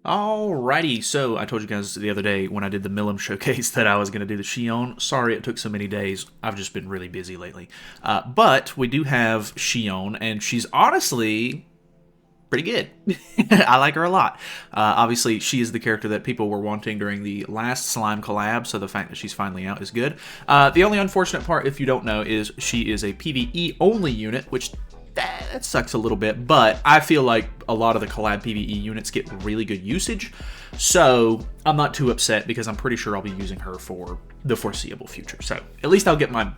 Alrighty, so I told you guys the other day when I did the Milim showcase that I was going to do the Shion. Sorry it took so many days. I've just been really busy lately. But we do have Shion, and she's honestly pretty good. I like her a lot. Obviously, she is the character that people were wanting during the last Slime collab, so the fact that she's finally out is good. The only unfortunate part, if you don't know, is she is a PvE only unit, which that sucks a little bit, but I feel like a lot of the collab PvE units get really good usage, so I'm not too upset because I'm pretty sure I'll be using her for the foreseeable future. So at least I'll get my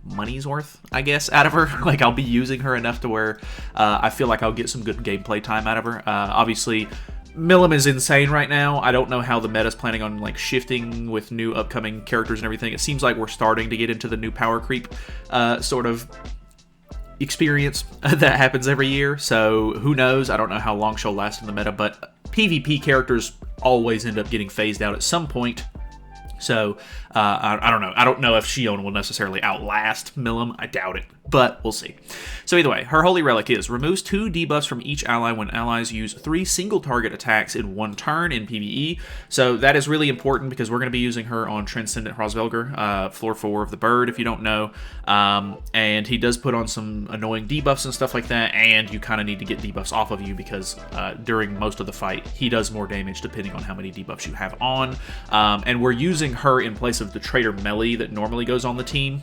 money's worth, I guess, out of her. Like, I'll be using her enough to where I feel like I'll get some good gameplay time out of her. Obviously, Milim is insane right now. I don't know how the meta's planning on like shifting with new upcoming characters and everything. It seems like we're starting to get into the new power creep sort of experience that happens every year, so who knows. I don't know how long she'll last in the meta, but PvP characters always end up getting phased out at some point. So I don't know. I don't know if Shion will necessarily outlast Milim. I doubt it, but we'll see. So either way, her Holy Relic is removes 2 debuffs from each ally when allies use 3 single target attacks in 1 turn in PvE. So that is really important because we're going to be using her on Transcendent Hraesvelgr, floor 4 of the bird, if you don't know. And he does put on some annoying debuffs and stuff like that, and you kind of need to get debuffs off of you because during most of the fight, he does more damage depending on how many debuffs you have on. And we're using her in place of the traitor melee that normally goes on the team.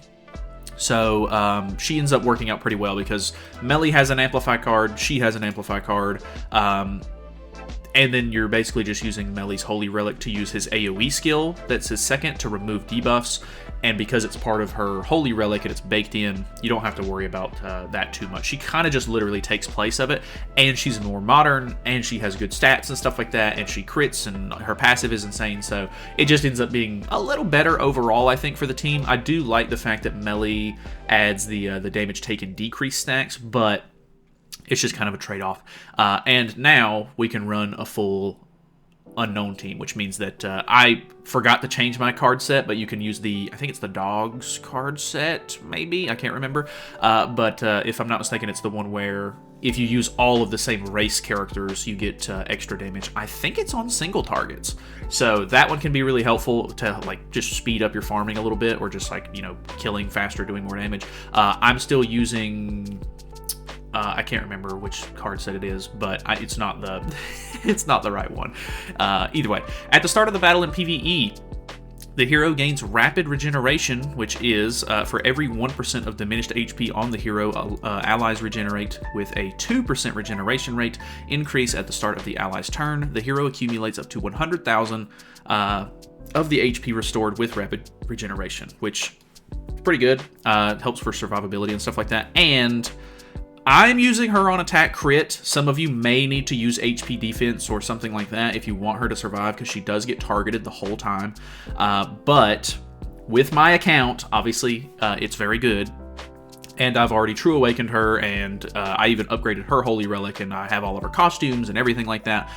So she ends up working out pretty well because melee has an amplify card, she has an amplify card, and then you're basically just using Melee's Holy Relic to use his AoE skill, that's his second, to remove debuffs. And because it's part of her Holy Relic and it's baked in, you don't have to worry about that too much. She kind of just literally takes place of it, and she's more modern, and she has good stats and stuff like that, and she crits, and her passive is insane, so it just ends up being a little better overall, I think, for the team. I do like the fact that Melee adds the damage taken decrease stacks, but it's just kind of a trade-off. And now we can run a full unknown team, which means that I forgot to change my card set, but you can use I think it's the dogs card set, maybe? I can't remember. But if I'm not mistaken, it's the one where if you use all of the same race characters, you get extra damage. I think it's on single targets. So that one can be really helpful to like just speed up your farming a little bit, or just like, you know, killing faster, doing more damage. I'm still using I can't remember which card set it is, but it's not the it's not the right one. Either way, at the start of the battle in PvE, the hero gains rapid regeneration, which is for every 1% of diminished HP on the hero, allies regenerate with a 2% regeneration rate increase at the start of the ally's turn. The hero accumulates up to 100,000 of the HP restored with rapid regeneration, which is pretty good. Helps for survivability and stuff like that. And I'm using her on attack crit. Some of you may need to use HP defense or something like that if you want her to survive, because she does get targeted the whole time. But with my account, obviously, it's very good. And I've already True Awakened her, and I even upgraded her Holy Relic, and I have all of her costumes and everything like that.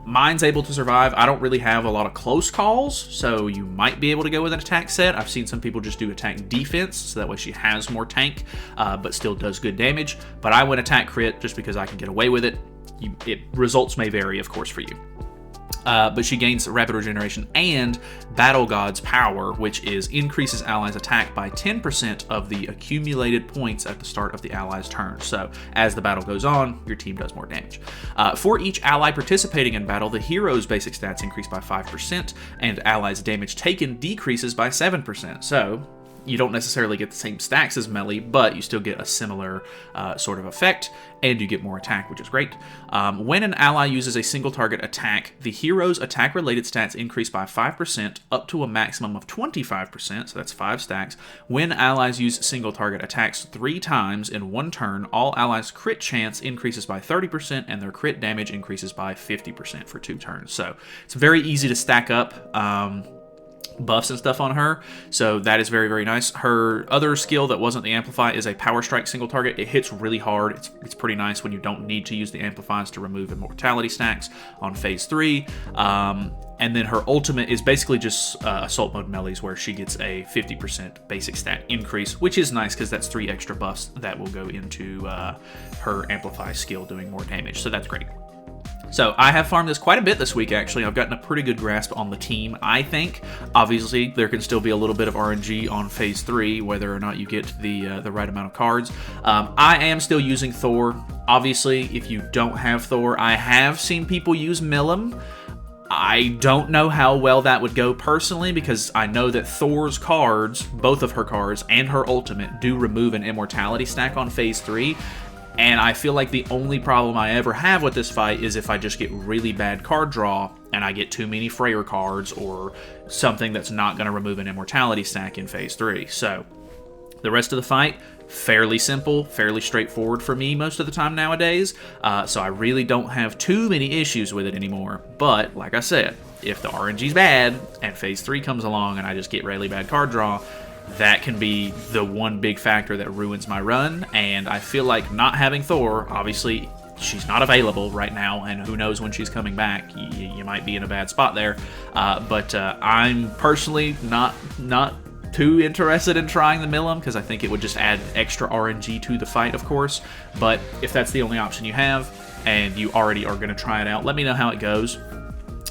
Mine's able to survive. I don't really have a lot of close calls, so you might be able to go with an attack set. I've seen some people just do attack defense, so that way she has more tank, but still does good damage. But I went attack crit just because I can get away with it. Results may vary, of course, for you. But she gains rapid regeneration and Battle God's Power, which increases allies' attack by 10% of the accumulated points at the start of the ally's turn. So as the battle goes on, your team does more damage. For each ally participating in battle, the hero's basic stats increase by 5%, and allies' damage taken decreases by 7%. So you don't necessarily get the same stacks as Melee, but you still get a similar sort of effect, and you get more attack, which is great. When an ally uses a single target attack, the hero's attack-related stats increase by 5%, up to a maximum of 25%, so that's 5 stacks. When allies use single target attacks 3 times in 1 turn, all allies' crit chance increases by 30%, and their crit damage increases by 50% for 2 turns. So it's very easy to stack up buffs and stuff on her, so that is very, very nice. Her other skill that wasn't the Amplify is a Power Strike single target. It hits really hard. It's pretty nice when you don't need to use the Amplifies to remove Immortality stacks on Phase 3. And then her ultimate is basically just Assault Mode Melees, where she gets a 50% basic stat increase, which is nice because that's 3 extra buffs that will go into her Amplify skill doing more damage, so that's great. So I have farmed this quite a bit this week, actually. I've gotten a pretty good grasp on the team, I think. Obviously, there can still be a little bit of RNG on Phase 3, whether or not you get the right amount of cards. I am still using Thor. Obviously, if you don't have Thor, I have seen people use Milim. I don't know how well that would go personally, because I know that Thor's cards, both of her cards and her ultimate, do remove an immortality stack on Phase 3. And I feel like the only problem I ever have with this fight is if I just get really bad card draw and I get too many Freyr cards or something that's not going to remove an immortality stack in Phase 3. So the rest of the fight, fairly simple, fairly straightforward for me most of the time nowadays. So I really don't have too many issues with it anymore. But like I said, if the RNG's bad and Phase 3 comes along and I just get really bad card draw, that can be the one big factor that ruins my run. And I feel like not having Thor, obviously she's not available right now, and who knows when she's coming back. You might be in a bad spot there. But I'm personally not too interested in trying the Milim, because I think it would just add extra RNG to the fight, of course. But if that's the only option you have and you already are going to try it out, let me know how it goes.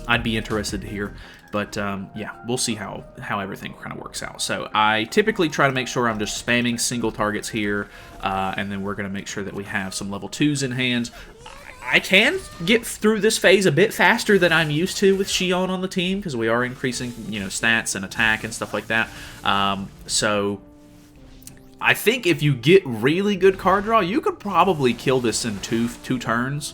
I'd be interested to hear. But yeah, we'll see how everything kind of works out. So I typically try to make sure I'm just spamming single targets here, and then we're going to make sure that we have some level 2s in hand. I can get through this phase a bit faster than I'm used to with Shion on the team, because we are increasing, stats and attack and stuff like that. So I think if you get really good card draw, you could probably kill this in two turns.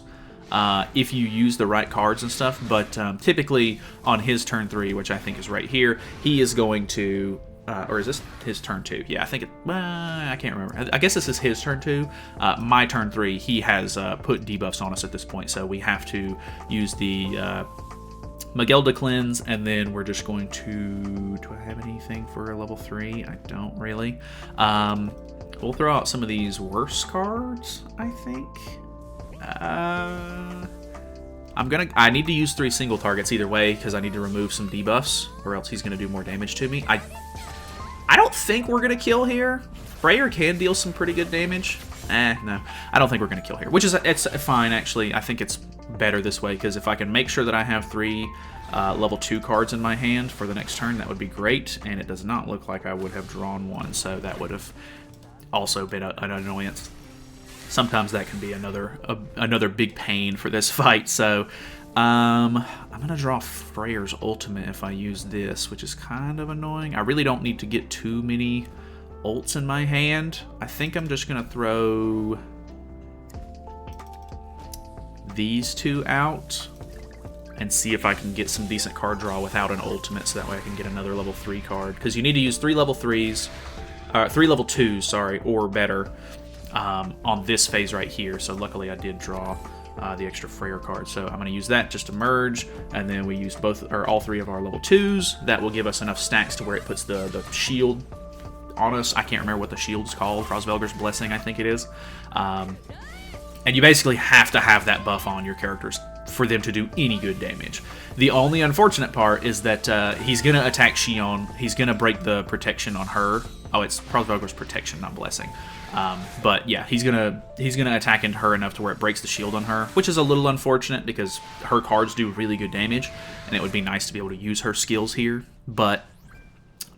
If you use the right cards and stuff, but typically on his turn 3, which I think is right here, he is going to, or is this his turn 2? Yeah, I think I can't remember. I guess this is his turn 2. My turn 3, he has put debuffs on us at this point, so we have to use the Magilda cleanse, and then we're just going to, do I have anything for a level 3? I don't really. We'll throw out some of these worse cards, I think. I need to use 3 single targets either way, because I need to remove some debuffs, or else he's going to do more damage to me. I don't think we're going to kill here. Freyr can deal some pretty good damage. No. I don't think we're going to kill here, which is it's fine, actually. I think it's better this way, because if I can make sure that I have 3 level 2 cards in my hand for the next turn, that would be great, and it does not look like I would have drawn one, so that would have also been an annoyance. Sometimes that can be another big pain for this fight. So I'm going to draw Freyr's ultimate if I use this, which is kind of annoying. I really don't need to get too many ults in my hand. I think I'm just going to throw these 2 out and see if I can get some decent card draw without an ultimate, so that way I can get another level 3 card. Because you need to use 3 level 3s, 3 level 2s, sorry, or better. On this phase right here, so luckily I did draw the extra Freyr card, so I'm going to use that just to merge, and then we use all 3 of our level 2s. That will give us enough stacks to where it puts the shield on us. I can't remember what the shield's called. Hraesvelgr's Blessing, I think it is. And you basically have to have that buff on your characters for them to do any good damage. The only unfortunate part is that he's going to attack Shion. He's going to break the protection on her. Oh, it's Hraesvelgr's Protection, not Blessing. But yeah, he's gonna attack into her enough to where it breaks the shield on her, which is a little unfortunate because her cards do really good damage, and it would be nice to be able to use her skills here, but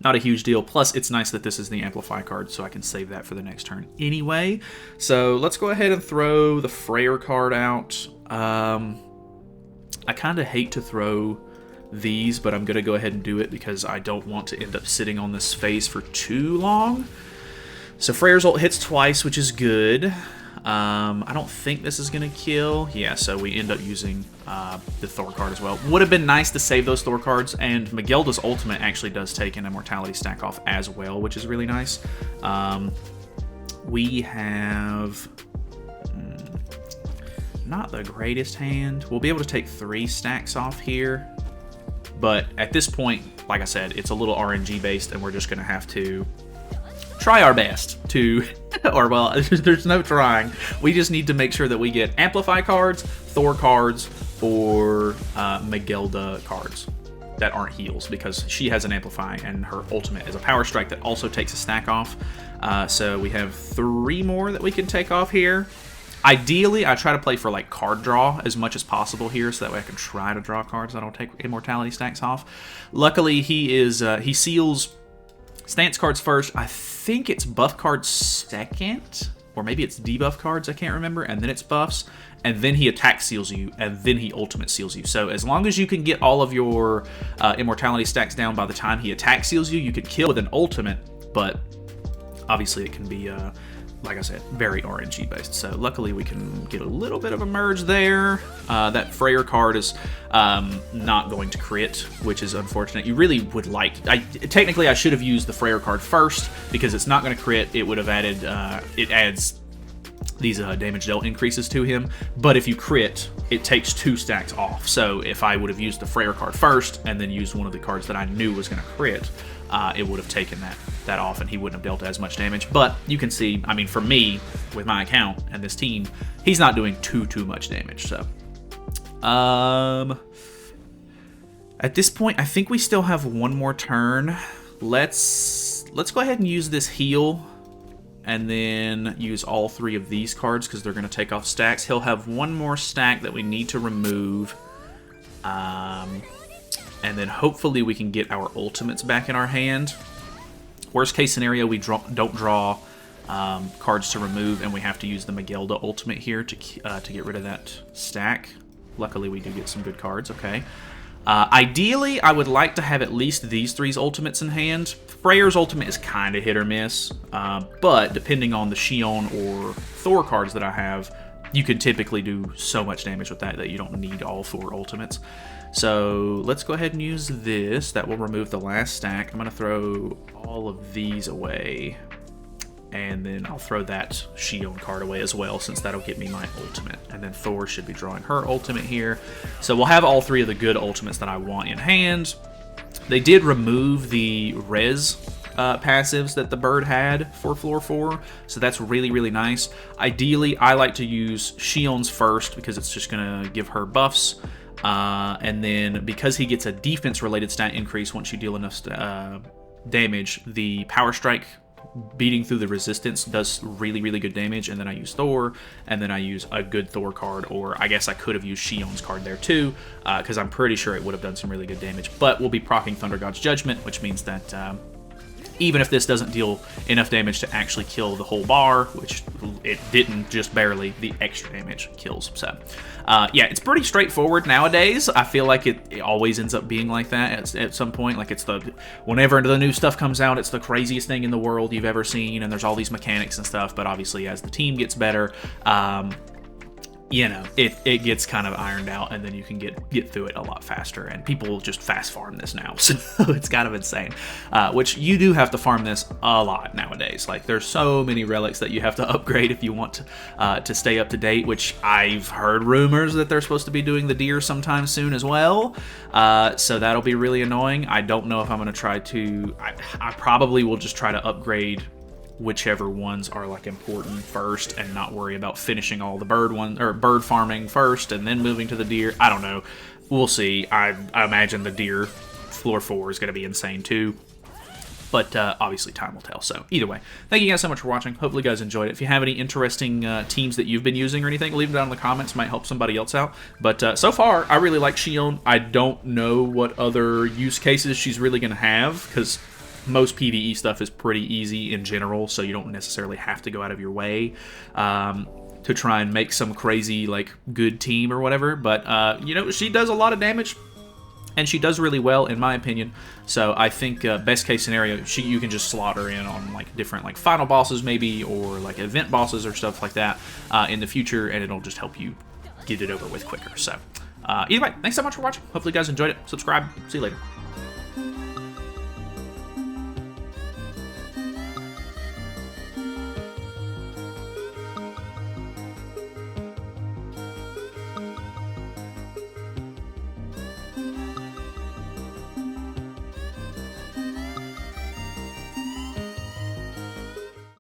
not a huge deal. Plus, it's nice that this is the Amplify card, so I can save that for the next turn anyway. So let's go ahead and throw the Freyr card out. I kind of hate to throw these, but I'm going to go ahead and do it because I don't want to end up sitting on this phase for too long. So Freyr's ult hits twice, which is good. I don't think this is going to kill. Yeah, so we end up using the Thor card as well. Would have been nice to save those Thor cards, and Magilda's ultimate actually does take an immortality stack off as well, which is really nice. We have not the greatest hand. We'll be able to take 3 stacks off here, but at this point, like I said, it's a little RNG based, and we're just going to have to try our best to, or well, there's no trying. We just need to make sure that we get Amplify cards, Thor cards, or Magilda cards that aren't heals, because she has an Amplify and her ultimate is a Power Strike that also takes a stack off. So we have 3 more that we can take off here. Ideally, I try to play for like card draw as much as possible here, so that way I can try to draw cards that don't take immortality stacks off. Luckily, he seals stance cards first. I think it's buff cards second, or maybe it's debuff cards, I can't remember, and then it's buffs, and then he attack seals you, and then he ultimate seals you. So as long as you can get all of your immortality stacks down by the time he attack seals you, you could kill with an ultimate, but obviously it can be, like I said, very RNG based. So luckily we can get a little bit of a merge there. That Freyr card is not going to crit, which is unfortunate. You really would like... technically I should have used the Freyr card first, because it's not going to crit. It would have added... it adds these damage dealt increases to him, but if you crit, it takes 2 stacks off. So if I would have used the Freyr card first, and then used one of the cards that I knew was going to crit, it would have taken that off, and he wouldn't have dealt as much damage. But you can see, I mean, for me, with my account and this team, he's not doing too much damage. So, at this point, I think we still have one more turn. Let's go ahead and use this heal, and then use all 3 of these cards because they're going to take off stacks. He'll have one more stack that we need to remove. And then hopefully we can get our ultimates back in our hand. Worst case scenario, we don't draw cards to remove, and we have to use the Magelda ultimate here to get rid of that stack. Luckily, we do get some good cards, okay. Ideally, I would like to have at least these 3's ultimates in hand. Freyr's ultimate is kind of hit or miss, but depending on the Shion or Thor cards that I have, you can typically do so much damage with that you don't need all 4 ultimates. So let's go ahead and use this. That will remove the last stack. I'm going to throw all of these away. And then I'll throw that Shion card away as well, since that'll get me my ultimate. And then Thor should be drawing her ultimate here. So we'll have all 3 of the good ultimates that I want in hand. They did remove the res passives that the bird had for floor 4, so that's really, really nice. Ideally, I like to use Shion's first because it's just going to give her buffs. And then because he gets a defense-related stat increase once you deal enough damage, the Power Strike beating through the resistance does really, really good damage. And then I use Thor, and then I use a good Thor card, or I guess I could have used Shion's card there too, because I'm pretty sure it would have done some really good damage. But we'll be proccing Thunder God's Judgment, which means that even if this doesn't deal enough damage to actually kill the whole bar, which it didn't, just barely, the extra damage kills. So, yeah, it's pretty straightforward nowadays. I feel like it always ends up being like that at some point. Like, whenever the new stuff comes out, it's the craziest thing in the world you've ever seen, and there's all these mechanics and stuff. But obviously, as the team gets better, you know, it gets kind of ironed out, and then you can get through it a lot faster, and people just fast farm this now, so it's kind of insane. Which you do have to farm this a lot nowadays. Like, there's so many relics that you have to upgrade if you want to stay up to date, which I've heard rumors that they're supposed to be doing the deer sometime soon as well, so that'll be really annoying. I don't know if I'm going to try to... I probably will just try to upgrade whichever ones are like important first, and not worry about finishing all the bird farming first and then moving to the deer. I don't know, we'll see. I imagine the deer floor 4 is going to be insane too, but obviously time will tell. So either way, thank you guys so much for watching. Hopefully you guys enjoyed it. If you have any interesting teams that you've been using or anything, leave them down in the comments. Might help somebody else out. But so far, I really like Shion. I don't know what other use cases she's really going to have, because most PvE stuff is pretty easy in general, so you don't necessarily have to go out of your way to try and make some crazy, like, good team or whatever. But, you know, she does a lot of damage, and she does really well, in my opinion. So I think best case scenario, you can just slot her in on, like, different, like, final bosses maybe, or, like, event bosses or stuff like that in the future, and it'll just help you get it over with quicker. So either way, thanks so much for watching. Hopefully you guys enjoyed it. Subscribe. See you later.